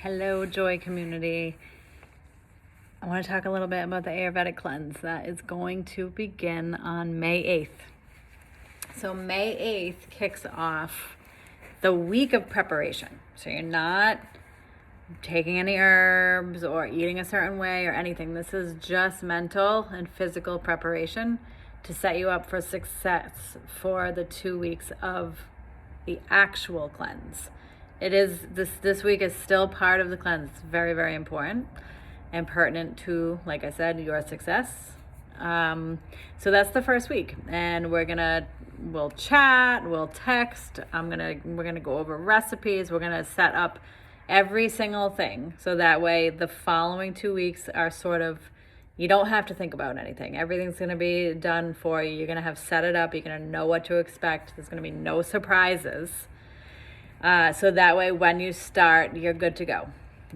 Hello, Joy community. I want to talk a little bit about the Ayurvedic cleanse that is going to begin on May 8th. So, May 8th kicks off the week of preparation. So, you're not taking any herbs or eating a certain way or anything. This is just mental and physical preparation to set you up for success for the 2 weeks of the actual cleanse. It is this week is still part of the cleanse. It's very, very important and pertinent to, like I said, your success. So that's the first week, and we'll chat, we'll text. We're gonna go over recipes. We're gonna set up every single thing so that way the following 2 weeks are sort of, you don't have to think about anything. Everything's gonna be done for you. You're gonna have set it up. You're gonna know what to expect. There's gonna be no surprises. So that way when you start, you're good to go.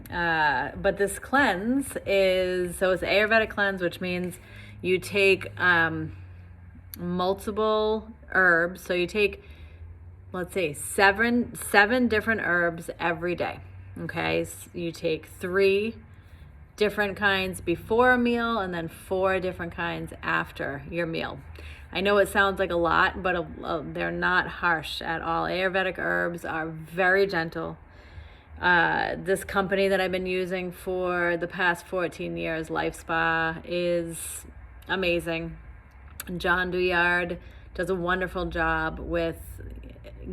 But this cleanse it's Ayurvedic cleanse, which means you take multiple herbs. So you take, let's say, seven different herbs every day. Okay, so you take 3 different kinds before a meal and then 4 different kinds after your meal. I know it sounds like a lot, but they're not harsh at all. Ayurvedic herbs are very gentle. This company that I've been using for the past 14 years, Life Spa, is amazing. John Douillard does a wonderful job with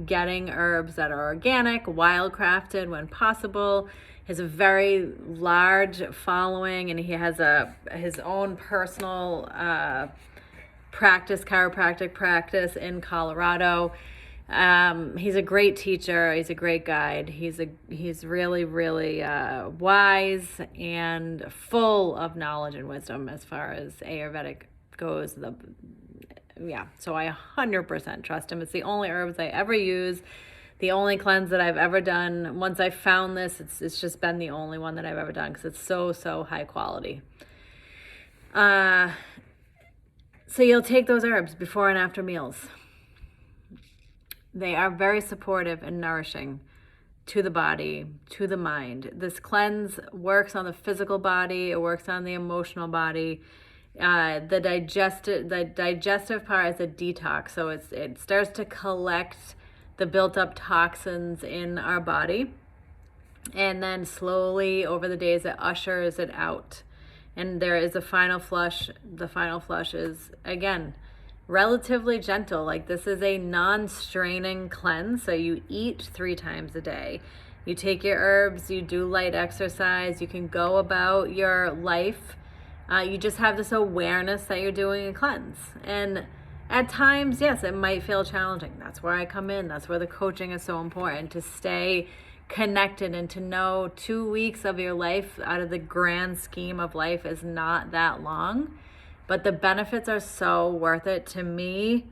getting herbs that are organic, wildcrafted when possible. He has a very large following, and he has his own personal chiropractic practice in Colorado. He's a great teacher. He's a great guide. He's really, really wise and full of knowledge and wisdom as far as Ayurvedic goes. So I 100% trust him. It's the only herbs I ever use, the only cleanse that I've ever done. Once I found this, it's just been the only one that I've ever done because it's so high quality. So you'll take those herbs before and after meals. They are very supportive and nourishing to the body, to the mind. This cleanse works on the physical body. It works on the emotional body. The digestive part is a detox. So it starts to collect the built up toxins in our body. And then slowly over the days, it ushers it out. And there is a final flush. The final flush is, again, relatively gentle. Like, this is a non-straining cleanse. So you eat 3 times a day. You take your herbs, you do light exercise, you can go about your life. You just have this awareness that you're doing a cleanse. And at times, yes, it might feel challenging. That's where I come in. That's where the coaching is so important, to stay connected and to know 2 weeks of your life out of the grand scheme of life is not that long. But the benefits are so worth it to me.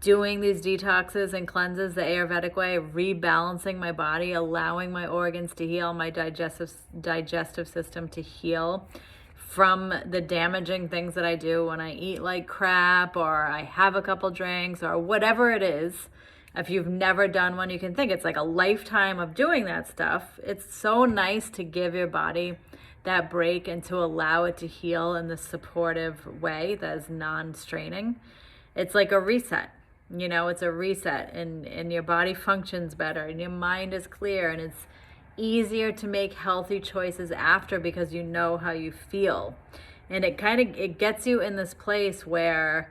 Doing these detoxes and cleanses the Ayurvedic way, rebalancing my body, allowing my organs to heal, my digestive system to heal from the damaging things that I do when I eat like crap or I have a couple drinks or whatever it is. If you've never done one, you can think it's like a lifetime of doing that stuff. It's so nice to give your body that break and to allow it to heal in this supportive way that is non-straining. It's like a reset. It's a reset, and your body functions better and your mind is clear, and it's easier to make healthy choices after because you know how you feel. And it gets you in this place where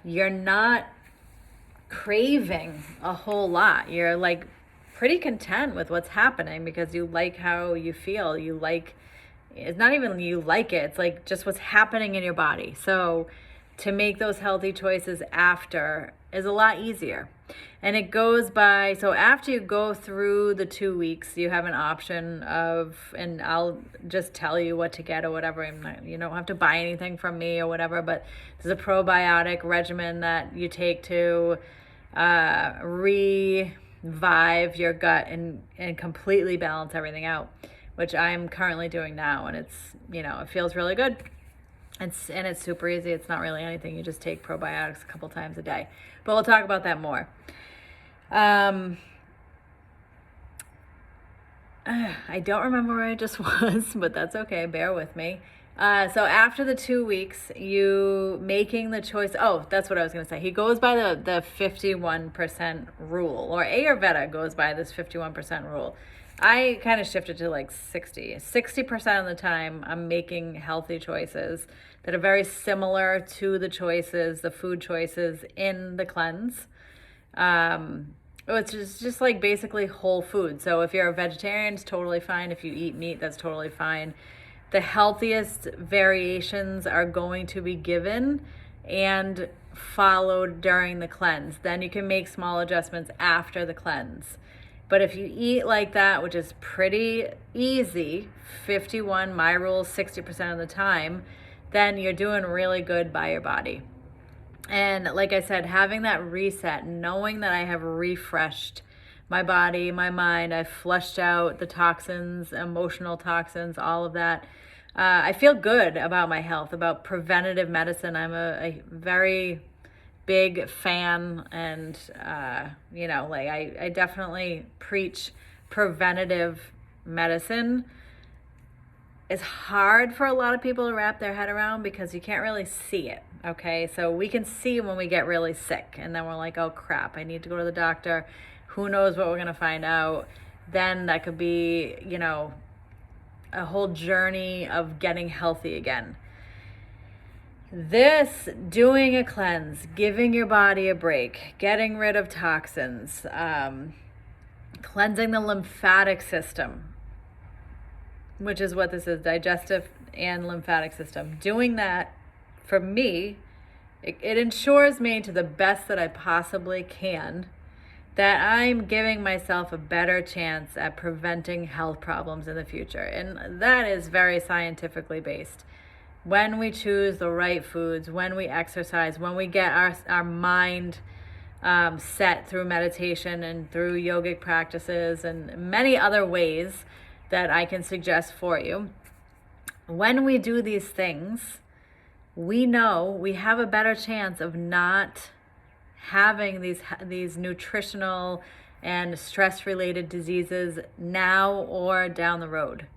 you're not craving a whole lot. You're like pretty content with what's happening because you like how you feel. It's not even you like it, it's like just what's happening in your body. So to make those healthy choices after is a lot easier. And it goes by, so after you go through the 2 weeks, you have an option of, and I'll just tell you what to get or whatever. You don't have to buy anything from me or whatever, but there's a probiotic regimen that you take to revive your gut and completely balance everything out, which I'm currently doing now. And it's, it feels really good. It's super easy. It's not really anything. You just take probiotics a couple times a day. But we'll talk about that more. I don't remember where I just was, but that's okay. Bear with me. So after the 2 weeks, you making the choice. Oh, that's what I was going to say. He goes by the 51% rule, or Ayurveda goes by this 51% rule. I kind of shifted to like 60. 60% of the time, I'm making healthy choices that are very similar to the choices, the food choices in the cleanse. It's just like basically whole food. So if you're a vegetarian, it's totally fine. If you eat meat, that's totally fine. The healthiest variations are going to be given and followed during the cleanse. Then you can make small adjustments after the cleanse. But if you eat like that, which is pretty easy, 51, my rule, 60% of the time, then you're doing really good by your body. And like I said, having that reset, knowing that I have refreshed my body, my mind, I've flushed out the toxins, emotional toxins, all of that. I feel good about my health, about preventative medicine. I'm a very big fan, and like I definitely preach preventative medicine. It's hard for a lot of people to wrap their head around because you can't really see it. Okay, so we can see when we get really sick, and then we're like, oh crap, I need to go to the doctor. Who knows what we're gonna find out? Then that could be, a whole journey of getting healthy again. This, doing a cleanse, giving your body a break, getting rid of toxins, cleansing the lymphatic system, which is what this is, digestive and lymphatic system. Doing that, for me, it ensures me, to the best that I possibly can, that I'm giving myself a better chance at preventing health problems in the future. And that is very scientifically based. When we choose the right foods, when we exercise, when we get our mind set through meditation and through yogic practices and many other ways that I can suggest for you, when we do these things, we know we have a better chance of not having these nutritional and stress-related diseases now or down the road.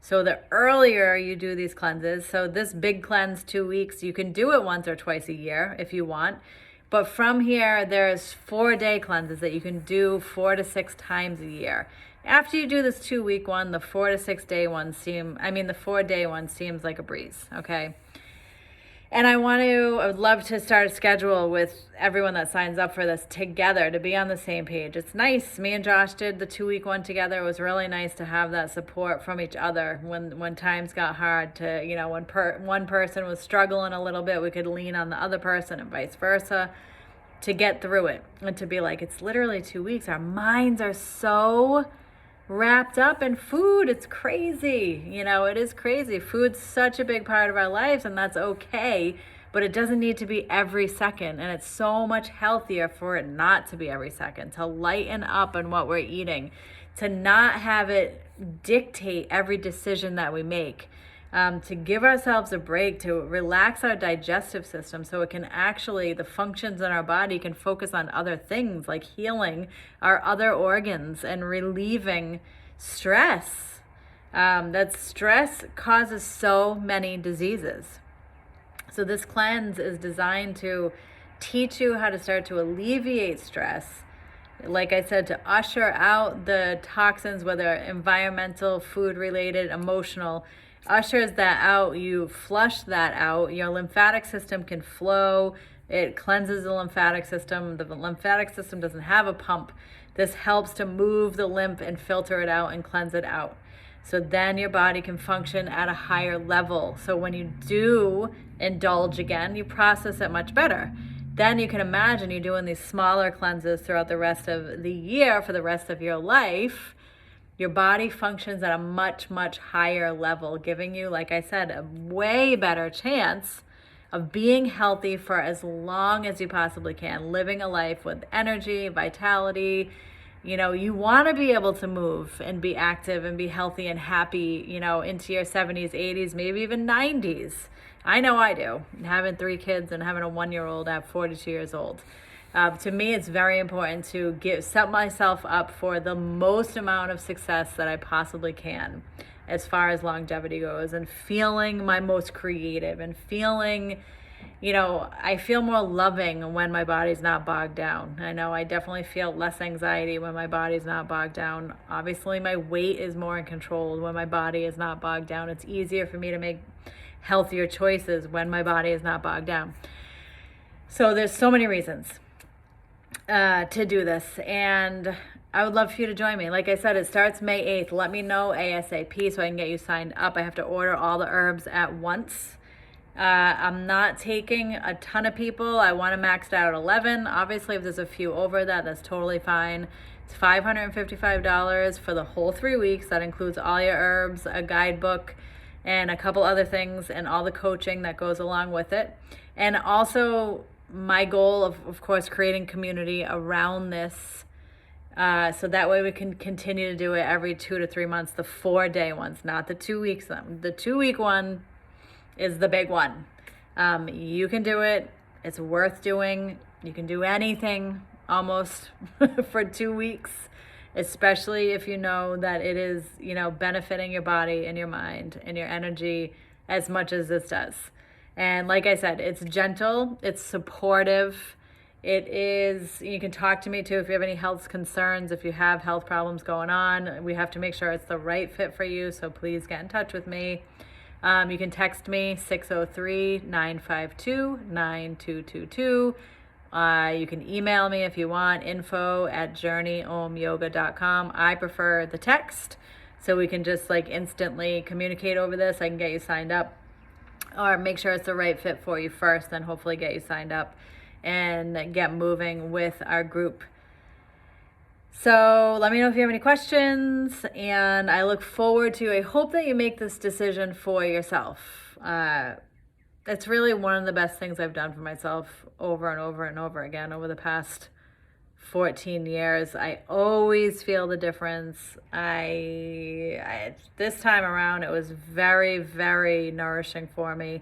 So the earlier you do these cleanses, so this big cleanse, 2 weeks, you can do it once or twice a year if you want. But from here, there's 4-day cleanses that you can do 4 to 6 times a year. After you do this 2-week one, the 4 to 6 day one the 4-day one seems like a breeze, okay? And I would love to start a schedule with everyone that signs up for this together to be on the same page. It's nice. Me and Josh did the 2-week one together. It was really nice to have that support from each other when times got hard, to, when one person was struggling a little bit, we could lean on the other person and vice versa to get through it. And to be like, it's literally 2 weeks. Our minds are so wrapped up in food. It's crazy. It is crazy. Food's such a big part of our lives, and that's okay, but it doesn't need to be every second. And it's so much healthier for it not to be every second, to lighten up on what we're eating, to not have it dictate every decision that we make, to give ourselves a break, to relax our digestive system so it can actually, the functions in our body can focus on other things like healing our other organs and relieving stress. That stress causes so many diseases. So this cleanse is designed to teach you how to start to alleviate stress. Like I said, to usher out the toxins, whether environmental, food related, emotional, ushers that out. You flush that out. Your lymphatic system can flow. It cleanses the lymphatic system. The lymphatic system doesn't have a pump. This helps to move the lymph and filter it out and cleanse it out. So then your body can function at a higher level. So when you do indulge again, you process it much better. Then you can imagine you're doing these smaller cleanses throughout the rest of the year for the rest of your life. Your body functions at a much, much higher level, giving you, like I said, a way better chance of being healthy for as long as you possibly can, living a life with energy, vitality. You want to be able to move and be active and be healthy and happy, into your 70s, 80s, maybe even 90s. I know I do, having 3 kids and having a 1-year-old at 42 years old. To me, it's very important to set myself up for the most amount of success that I possibly can as far as longevity goes, and feeling my most creative, and feeling, I feel more loving when my body's not bogged down. I know I definitely feel less anxiety when my body's not bogged down. Obviously, my weight is more in control when my body is not bogged down. It's easier for me to make healthier choices when my body is not bogged down. So there's so many reasons to do this, and I would love for you to join me. Like I said, it starts May 8th. Let me know ASAP so I can get you signed up. I have to order all the herbs at once. I'm not taking a ton of people. I want to max it out at 11. Obviously, if there's a few over that, that's totally fine. It's $555 for the whole 3 weeks. That includes all your herbs, a guidebook, and a couple other things, and all the coaching that goes along with it. And also my goal of course, creating community around this. So that way we can continue to do it every 2 to 3 months, the 4-day ones, not the 2 weeks. The 2-week one is the big one. You can do it. It's worth doing. You can do anything almost for 2 weeks, especially if you know that it is, benefiting your body and your mind and your energy as much as this does. And like I said, it's gentle, it's supportive. It is, you can talk to me too if you have any health concerns, if you have health problems going on. We have to make sure it's the right fit for you, so please get in touch with me. You can text me 603-952-9222. You can email me if you want, info@journeyomyoga.com. I prefer the text, so we can just instantly communicate over this. I can get you signed up, or make sure it's the right fit for you first, then hopefully get you signed up and get moving with our group. So let me know if you have any questions, and I look forward to, I hope that you make this decision for yourself. It's really one of the best things I've done for myself over and over and over again over the past 14 years. I always feel the difference. This time around, it was very, very nourishing for me.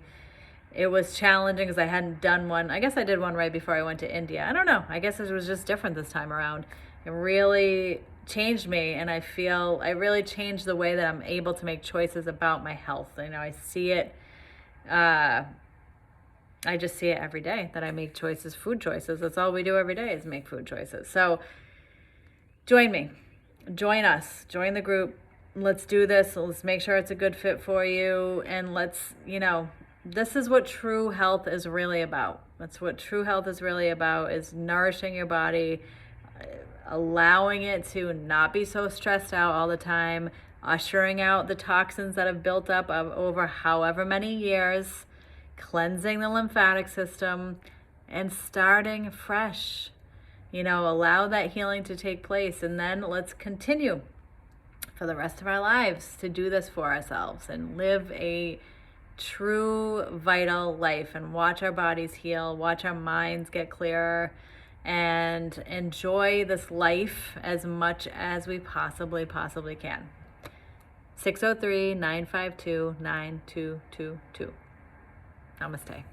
It was challenging because I hadn't done one. I guess I did one right before I went to India. I don't know. I guess it was just different this time around. It really changed me, and I feel I really changed the way that I'm able to make choices about my health. I see it. I just see it every day that I make choices, food choices. That's all we do every day is make food choices. So join me, join us, join the group. Let's do this. Let's make sure it's a good fit for you. And let's, this is what true health is really about. That's what true health is really about, is nourishing your body, allowing it to not be so stressed out all the time, ushering out the toxins that have built up over however many years, cleansing the lymphatic system, and starting fresh. Allow that healing to take place, and then let's continue for the rest of our lives to do this for ourselves and live a true vital life, and watch our bodies heal, watch our minds get clearer, and enjoy this life as much as we possibly can. 603-952-9222. Namaste.